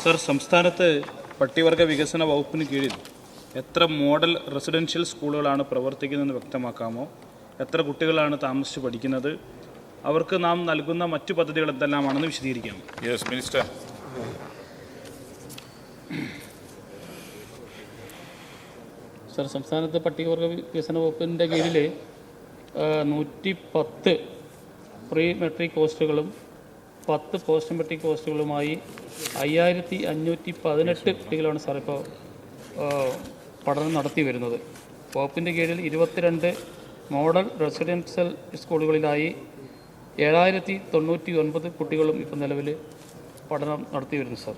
Sir, സംസ്ഥാനത്ത് പട്ടികവർഗ വികസന വകുപ്പിന് കീഴിൽ എത്ര മോഡൽ റെസിഡൻഷ്യൽ സ്കൂളുകളാണ് പ്രവർത്തിക്കുന്നതെന്ന് വ്യക്തമാക്കാമോ? എത്ര കുട്ടികളാണ് താമസിച്ച് പഠിക്കുന്നത്? അവർക്ക് നാം നൽകുന്ന മറ്റു പദ്ധതികൾ എന്തെല്ലാമാണെന്ന് വിശദീകരിക്കാം. Yes minister. സർ, സംസ്ഥാനത്ത് പട്ടികവർഗ വികസന വകുപ്പിൻ്റെ കീഴിൽ 110 പ്രീ മെട്രിക് ഹോസ്റ്റലുകളും 10 പോസ്റ്റ് മെട്രിക് ഹോസ്റ്റലുകളുമായി 5518 കുട്ടികളാണ് സാർ ഇപ്പോൾ പഠനം നടത്തി വരുന്നത്. വകുപ്പിൻ്റെ കീഴിൽ 22 മോഡൽ റെസിഡൻഷ്യൽ സ്കൂളുകളിലായി 7099 കുട്ടികളും ഇപ്പോൾ നിലവിൽ പഠനം നടത്തി വരുന്നു സാർ.